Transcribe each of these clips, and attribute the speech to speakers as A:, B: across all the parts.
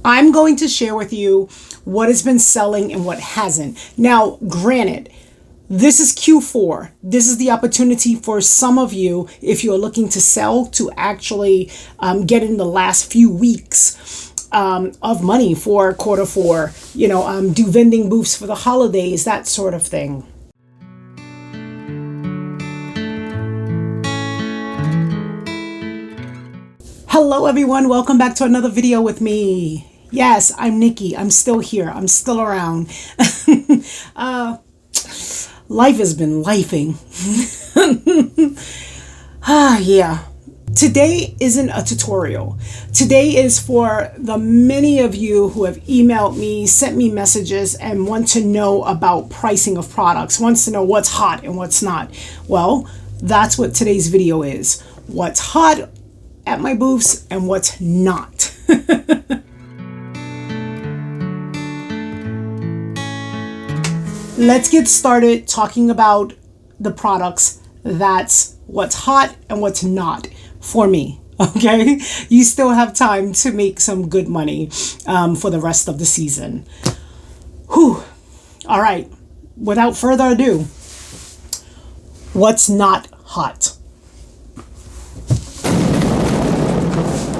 A: I'm going to share with you what has been selling and what hasn't. Now, granted, this is Q4. This is the opportunity for some of you, if you're looking to sell, to actually get in the last few weeks of money for quarter four, do vending booths for the holidays, that sort of thing. Hello everyone, welcome back to another video with me. Yes, I'm Nikki. I'm still here. I'm still around. Life has been lifing. Yeah. Today isn't a tutorial. Today is for the many of you who have emailed me, sent me messages, and want to know about pricing of products, wants to know what's hot and what's not. Well, that's what today's video is. What's hot at my booths and what's not. Let's get started talking about the products. That's what's hot and what's not for me. Okay, you still have time to make some good money for the rest of the season. Whew. All right, without further ado, what's not hot?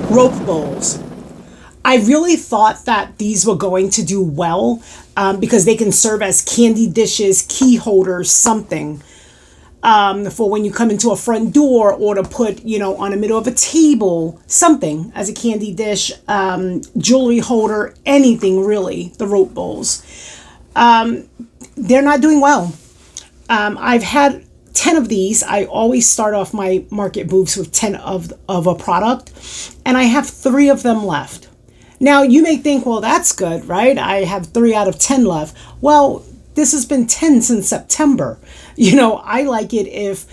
A: Rope bowls. I really thought that these were going to do well because they can serve as candy dishes, key holders, something for when you come into a front door, or to put, on the middle of a table, something as a candy dish, jewelry holder, anything really, the rope bowls. They're not doing well. I've had 10 of these. I always start off my market booths with 10 of a product, and I have 3 of them left. Now, you may think, well, that's good, right? I have 3 out of 10 left. Well, this has been 10 since September. I like it if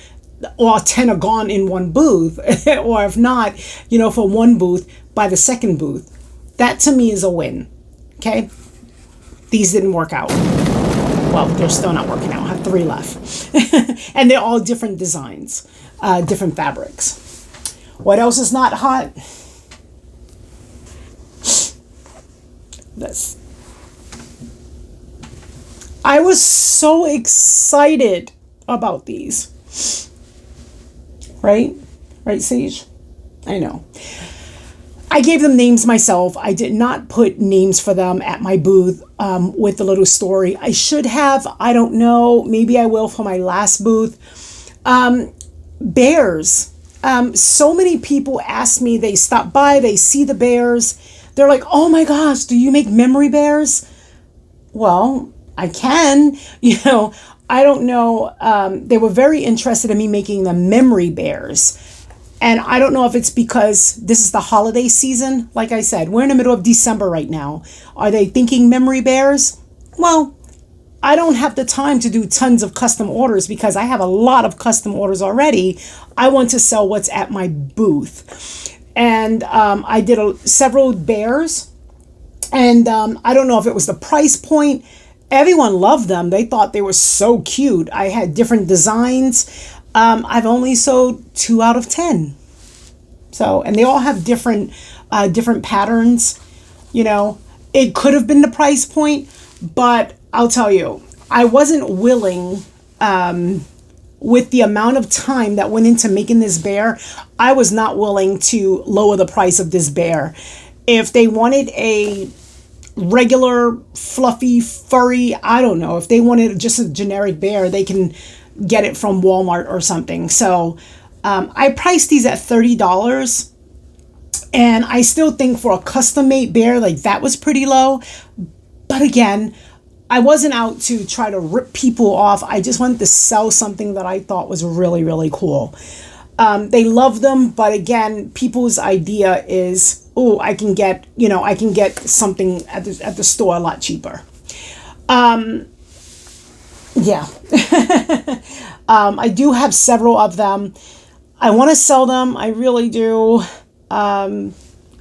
A: all 10 are gone in one booth, or if not, for one booth by the second booth. That to me is a win. Okay? These didn't work out. Well, they're still not working out. I have 3 left. And they're all different designs, different fabrics. What else is not hot? This. I was so excited about these. Right? Right, Sage? I know. I gave them names myself. I did not put names for them at my booth with the little story. I should have. I don't know. Maybe I will for my last booth. Bears. So many people ask me, they stop by, they see the bears. They're like, oh my gosh, do you make memory bears? Well, I can. I don't know. They were very interested in me making the memory bears. And I don't know if it's because this is the holiday season. Like I said, we're in the middle of December right now. Are they thinking memory bears? Well, I don't have the time to do tons of custom orders because I have a lot of custom orders already. I want to sell what's at my booth. And I did several bears. And I don't know if it was the price point. Everyone loved them. They thought they were so cute. I had different designs. I've only sold 2 out of 10. So, and they all have different patterns. It could have been the price point, but I'll tell you, I wasn't willing, with the amount of time that went into making this bear, I was not willing to lower the price of this bear. If they wanted a regular, fluffy, furry, I don't know, if they wanted just a generic bear, they can get it from Walmart or something. So I priced these at $30, and I still think for a custom made bear, like, that was pretty low. But again, I wasn't out to try to rip people off. I just wanted to sell something that I thought was really, really cool. They love them, but again, people's idea is, oh, I can get something at the store a lot cheaper. Yeah. I do have several of them. I want to sell them. I really do. I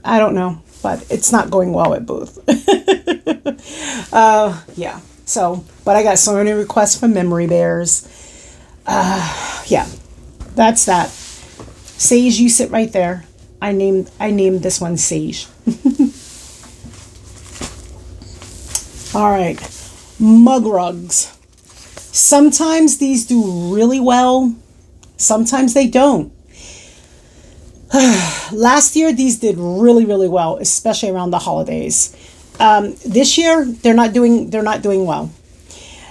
A: don't know, but it's not going well at booth. Yeah. So, but I got so many requests for memory bears. Yeah, that's that. Sage, you sit right there. I named this one Sage. All right, mug rugs. Sometimes these do really well. Sometimes they don't. Last year, these did really, really well, especially around the holidays. This year, they're not doing well.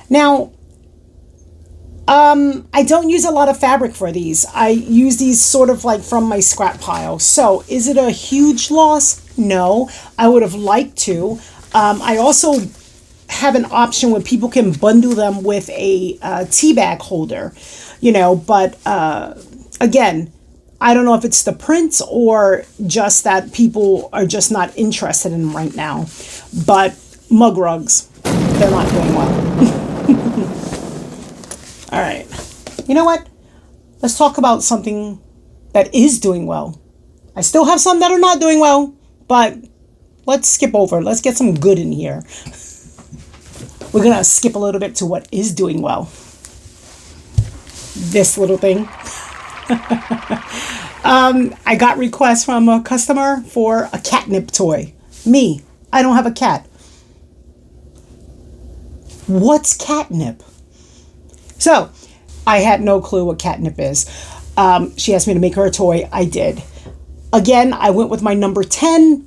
A: Now, I don't use a lot of fabric for these. I use these sort of like from my scrap pile. So is it a huge loss? No, I would have liked to. I also have an option where people can bundle them with a tea bag holder, but again, I don't know if it's the prints or just that people are just not interested in them right now. But mug rugs, they're not doing well. All right. You know what? Let's talk about something that is doing well. I still have some that are not doing well, but let's skip over. Let's get some good in here. We're going to skip a little bit to what is doing well. This little thing. I got requests from a customer for a catnip toy. Me, I don't have a cat. What's catnip? So, I had no clue what catnip is. She asked me to make her a toy. I did. Again, I went with my number 10.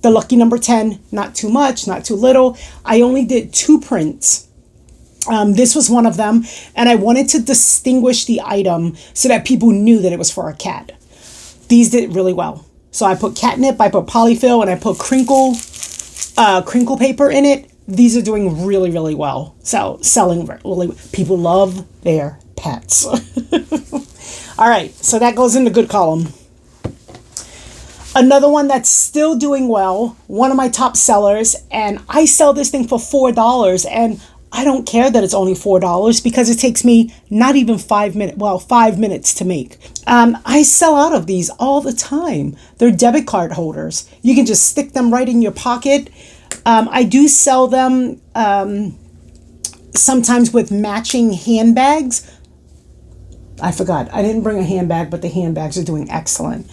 A: The lucky number 10. Not too much, not too little. I only did 2 prints. This was one of them, and I wanted to distinguish the item so that people knew that it was for a cat. These did really well. So I put catnip, I put polyfill, and I put crinkle paper in it. These are doing really, really well. So selling really, people love their pets. All right, so that goes in the good column. Another one that's still doing well, one of my top sellers, and I sell this thing for $4, and I don't care that it's only $4 because it takes me not even 5 minutes, 5 minutes to make. I sell out of these all the time. They're debit card holders. You can just stick them right in your pocket. I do sell them sometimes with matching handbags. I forgot. I didn't bring a handbag, but the handbags are doing excellent.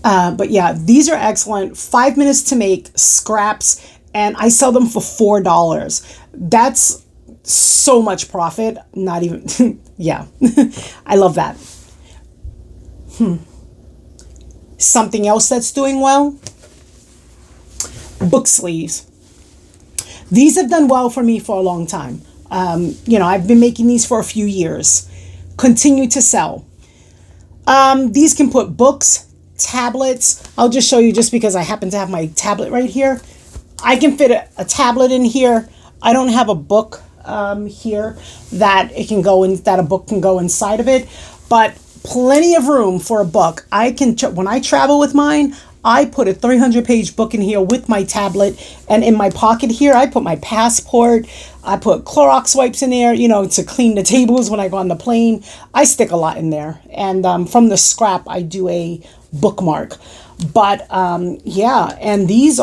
A: But yeah, these are excellent. 5 minutes to make, scraps, and I sell them for $4. That's so much profit. Not even, yeah. I love that. Something else that's doing well, book sleeves. These have done well for me for a long time. I've been making these for a few years. Continue to sell. These can put books, tablets. I'll just show you just because I happen to have my tablet right here. I can fit a tablet in here. I don't have a book here that it can go in, that a book can go inside of it, but plenty of room for a book. When I travel with mine, I put a 300-page book in here with my tablet, and in my pocket here, I put my passport. I put Clorox wipes in there, to clean the tables when I go on the plane. I stick a lot in there, and from the scrap, I do a bookmark. But yeah, and these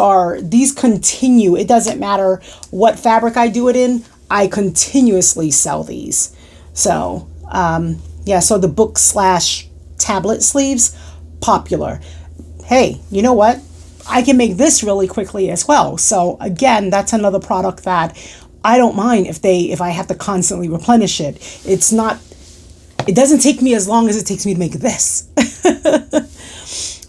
A: continue. It doesn't matter what fabric I do it in. I continuously sell these. So yeah, so the book / tablet sleeves, popular. Hey, you know what? I can make this really quickly as well. So again, that's another product that I don't mind if I have to constantly replenish it. It doesn't take me as long as it takes me to make this.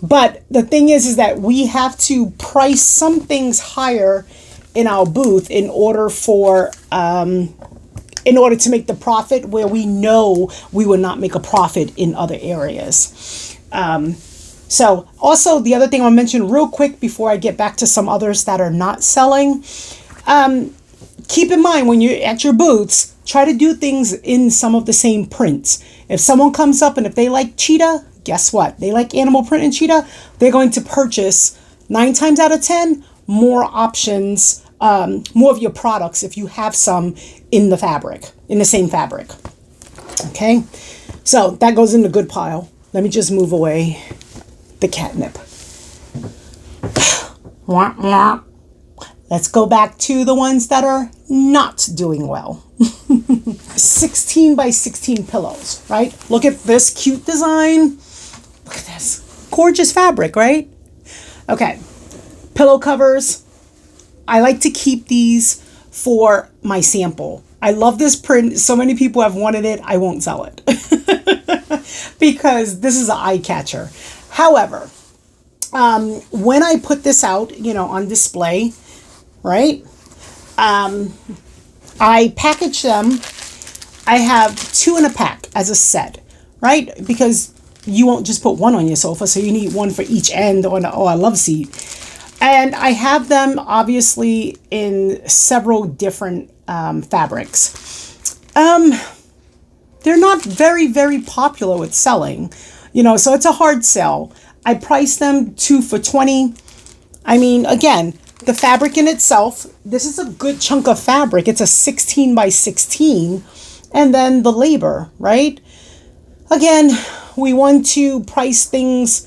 A: But the thing is that we have to price some things higher in our booth in order to make the profit where we know we will not make a profit in other areas. So also the other thing I'll mention real quick before I get back to some others that are not selling, keep in mind when you're at your booths, try to do things in some of the same prints. If someone comes up and if they like cheetah, guess what? They like animal print and cheetah, they're going to purchase 9 times out of 10 more options, more of your products if you have some in the same fabric. Okay, so that goes in the good pile. Let me just move away the catnip. Let's go back to the ones that are not doing well. 16 by 16 pillows, right? Look at this cute design. Look at this gorgeous fabric, right? Okay, pillow covers. I like to keep these for my sample. I love this print. So many people have wanted it. I won't sell it because this is an eye catcher. However, when I put this out, on display, right? I package them. I have 2 in a pack as a set, right? Because you won't just put one on your sofa, so you need one for each end on a love seat. And I have them obviously in several different fabrics. They're not very, very popular with selling, so it's a hard sell. I price them 2 for $20. I mean, again, the fabric in itself, this is a good chunk of fabric. It's a 16 by 16. And then the labor, right? Again, we want to price things,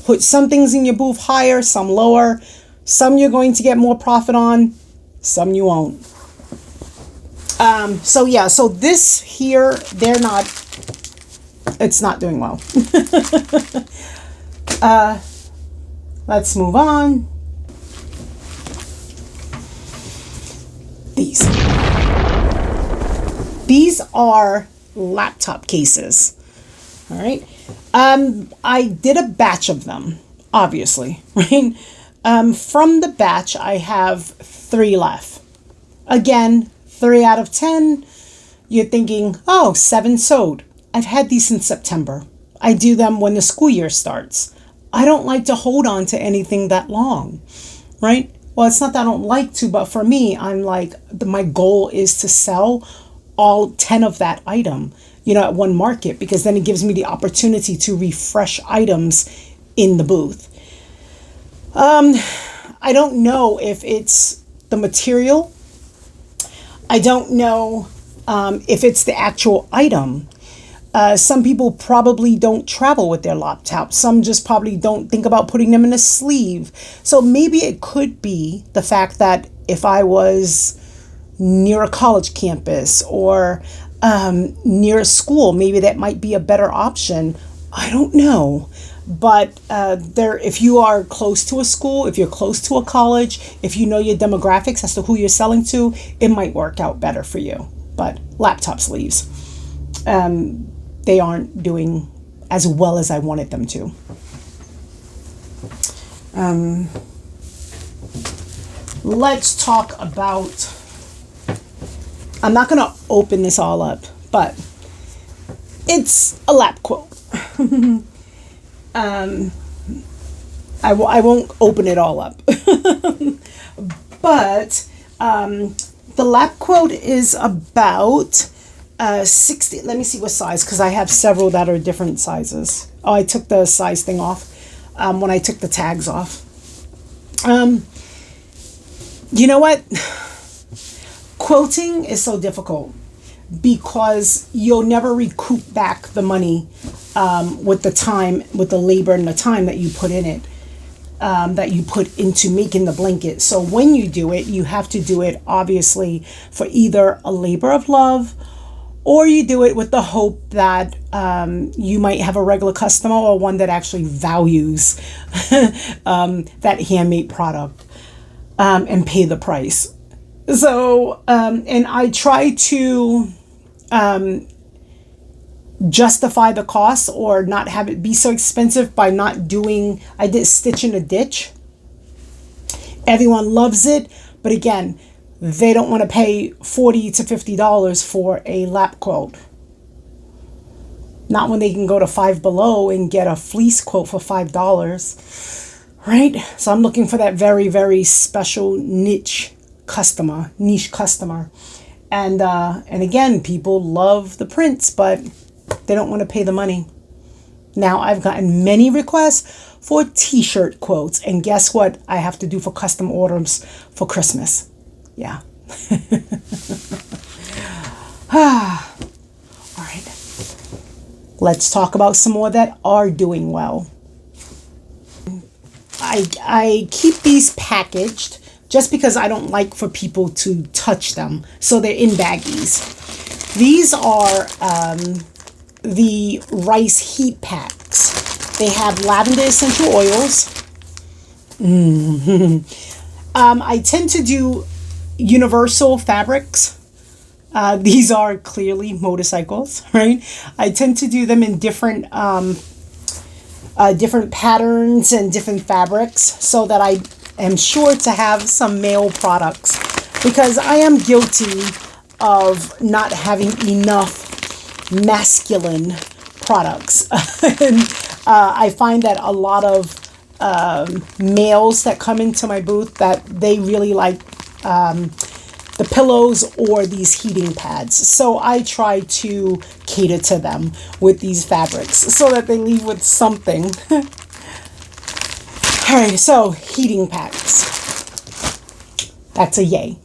A: put some things in your booth higher, some lower. Some you're going to get more profit on, some you won't. So this here, it's not doing well. Let's move on. These are laptop cases. All right. I did a batch of them, obviously, right? From the batch, I have 3 left. Again, 3 out of 10. You're thinking, oh, 7 sold. I've had these since September. I do them when the school year starts. I don't like to hold on to anything that long, right? Well, it's not that I don't like to, but for me, I'm like, my goal is to sell all 10 of that item, at one market, because then it gives me the opportunity to refresh items in the booth. I don't know if it's the material. I don't know if it's the actual item. Some people probably don't travel with their laptops. Some just probably don't think about putting them in a sleeve. So maybe it could be the fact that if I was near a college campus or near a school, maybe that might be a better option. I don't know. But if you are close to a school, if you're close to a college, if you know your demographics as to who you're selling to, it might work out better for you. But laptop sleeves, they aren't doing as well as I wanted them to. Let's talk about, I'm not going to open this all up, but it's a lap quote. I won't open it all up. But the lap quote is about 60. Let me see what size, because I have several that are different sizes. Oh, I took the size thing off when I took the tags off. You know what? Quoting is so difficult because you'll never recoup back the money with the time, with the labor and the time that you put in it, that you put into making the blanket. So when you do it, you have to do it obviously for either a labor of love, or you do it with the hope that you might have a regular customer or one that actually values that handmade product and pay the price. So, and I try to justify the cost or not have it be so expensive by not doing, I did stitch in a ditch. Everyone loves it, but again, they don't want to pay $40 to $50 for a lap quilt. Not when they can go to Five Below and get a fleece quilt for $5, right? So I'm looking for that very, very special niche customer. And again, people love the prints, but they don't want to pay the money. Now, I've gotten many requests for t-shirt quotes, and guess what I have to do for custom orders for Christmas? Yeah. All right. Let's talk about some more that are doing well. I keep these packaged just because I don't like for people to touch them. So they're in baggies. These are the rice heat packs. They have lavender essential oils. I tend to do universal fabrics. These are clearly motorcycles, right? I tend to do them in different patterns and different fabrics so that I am sure to have some male products, because I am guilty of not having enough masculine products. And I find that a lot of males that come into my booth, that they really like the pillows or these heating pads. So I try to cater to them with these fabrics so that they leave with something. All right, so heating packs. That's a yay.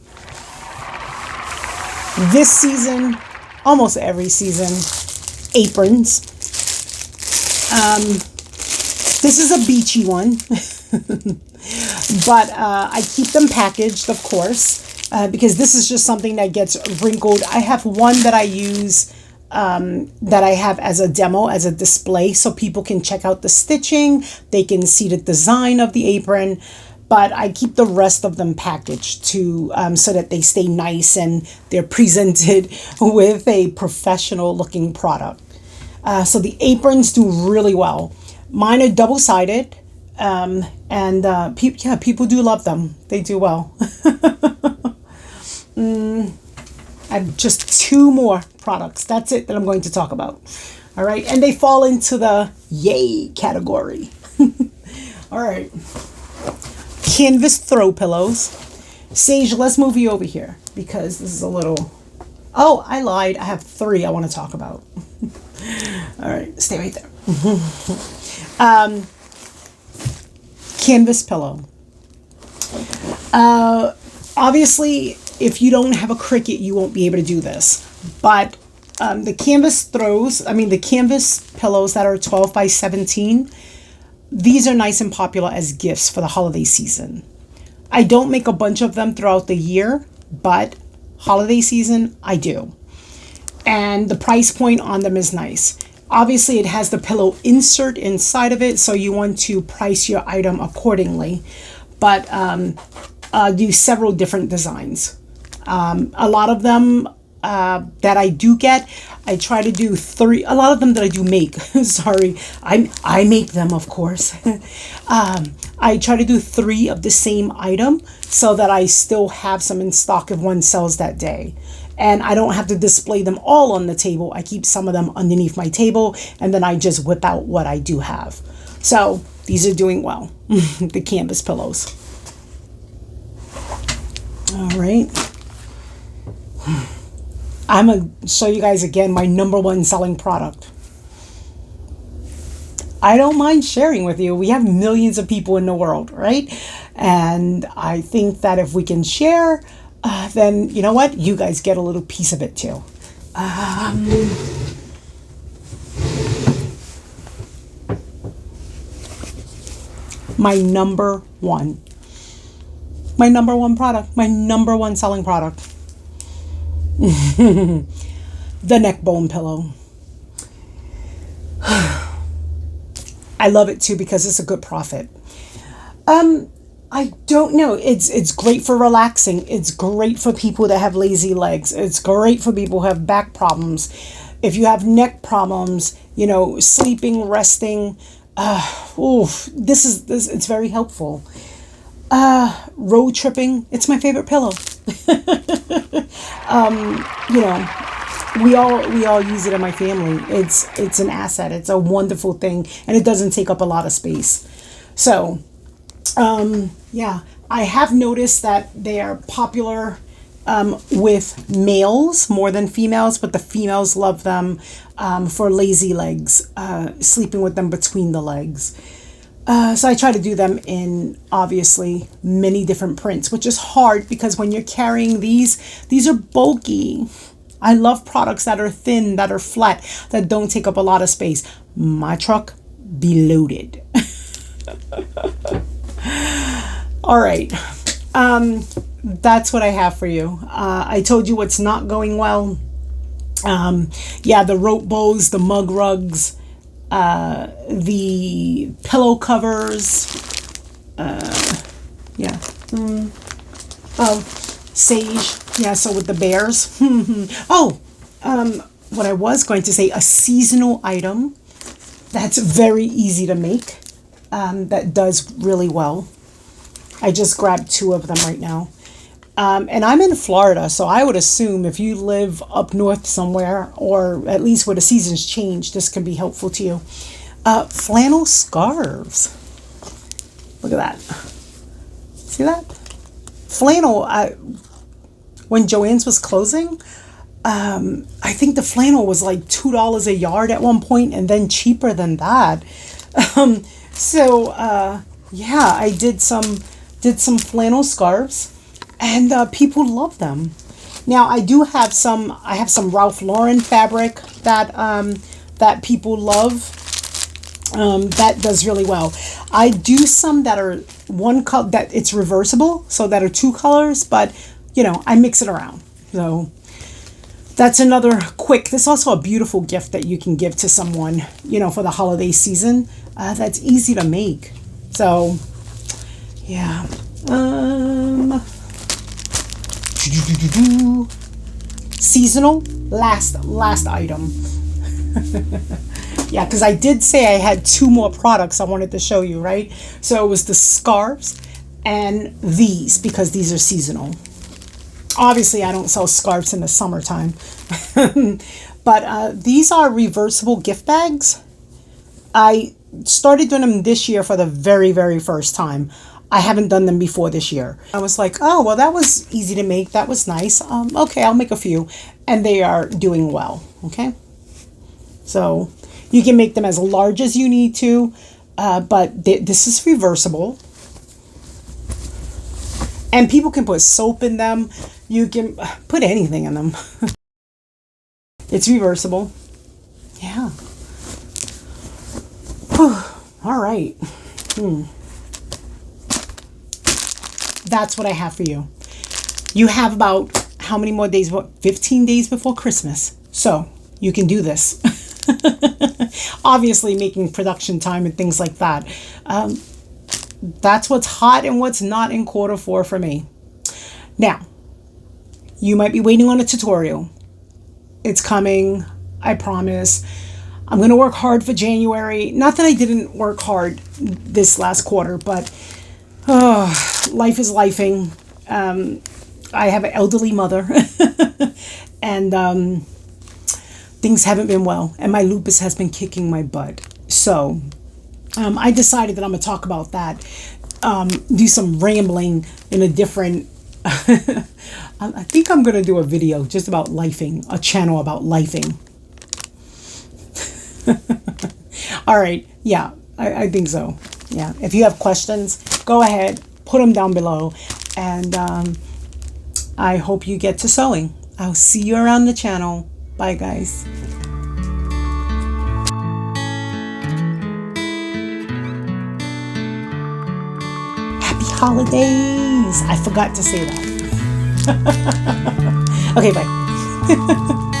A: This season, almost every season, aprons. This is a beachy one, but I keep them packaged, of course. Because this is just something that gets wrinkled. I have one that I use that I have as a demo, as a display, so people can check out the stitching. They can see the design of the apron, but I keep the rest of them packaged to so that they stay nice and they're presented with a professional looking product. So the aprons do really well. Mine are double-sided, and people do love them. They do well. I have just 2 more products. That's it that I'm going to talk about. All right. And they fall into the yay category. All right. Canvas throw pillows. Sage, let's move you over here because this is a little... Oh, I lied. I have 3 I want to talk about. All right. Stay right there. Canvas pillow. Obviously, if you don't have a Cricut, you won't be able to do this. But the canvas pillows that are 12 by 17, these are nice and popular as gifts for the holiday season. I don't make a bunch of them throughout the year, but holiday season, I do. And the price point on them is nice. Obviously, it has the pillow insert inside of it, so you want to price your item accordingly. But do several different designs. A lot of them that I do get, I try to do 3. A lot of them that I do make, sorry, I make them, of course. I try to do 3 of the same item so that I still have some in stock if one sells that day. And I don't have to display them all on the table. I keep some of them underneath my table, and then I just whip out what I do have. So these are doing well, the canvas pillows. All right. I'm going to show you guys again my #1 selling product. I don't mind sharing with you. We have millions of people in the world, right? And I think that if we can share, then you know what? You guys get a little piece of it too. My number one product, my #1 selling product. The neck bone pillow. I love it too because it's a good profit. I don't know. It's great for relaxing. It's great for people that have lazy legs. It's great for people who have back problems. If you have neck problems, sleeping, resting, it's very helpful. Road tripping, it's my favorite pillow. We all use it in my family. It's an asset. It's a wonderful thing, and it doesn't take up a lot of space. So, I have noticed that they are popular with males more than females, but the females love them for lazy legs, sleeping with them between the legs. So I try to do them in, obviously, many different prints, which is hard because when you're carrying these are bulky. I love products that are thin, that are flat, that don't take up a lot of space. My truck be loaded. All right. That's what I have for you. I told you what's not going well. The rope bows, the mug rugs, the pillow covers. Sage. Yeah, so with the bears. Oh, what I was going to say, a seasonal item that's very easy to make, that does really well. I just grabbed two of them right now. And I'm in Florida, so I would assume if you live up north somewhere, or at least where the seasons change, this can be helpful to you. Flannel scarves. Look at that. See that? Flannel, when Joann's was closing, I think the flannel was like $2 a yard at one point, and then cheaper than that. Yeah, I did some flannel scarves, and people love them. Now I have some Ralph Lauren fabric that people love. That does really well. I do some that are one color, that it's reversible, so that are two colors, but I mix it around. So that's another quick. This is also a beautiful gift that you can give to someone, for the holiday season. That's easy to make. So, yeah. Seasonal. Last item. Yeah, because I did say I had two more products I wanted to show you, right? So it was the scarves and these, because these are seasonal. Obviously, I don't sell scarves in the summertime. But these are reversible gift bags. I started doing them this year for the very, very first time. I haven't done them before this year. I was like, oh, well, that was easy to make. That was nice. Okay, I'll make a few. And they are doing well. Okay. So you can make them as large as you need to. But this is reversible. And people can put soap in them. You can put anything in them. It's reversible. Yeah. Whew. All right. That's what I have for you. You have about how many more days? What, 15 days before Christmas. So you can do this. Obviously, making production time and things like that. That's what's hot and what's not in Q4 for me. Now, you might be waiting on a tutorial. It's coming, I promise. I'm going to work hard for January. Not that I didn't work hard this last quarter, but life is lifing. I have an elderly mother, and things haven't been well, and my lupus has been kicking my butt. So I decided that I'm going to talk about that, do some rambling in a different... I think I'm going to do a video just about lifing, a channel about lifing. All right. Yeah, I think so. Yeah. If you have questions, go ahead, put them down below. And I hope you get to sewing. I'll see you around the channel. Bye, guys. Happy holidays. I forgot to say that. Okay, bye.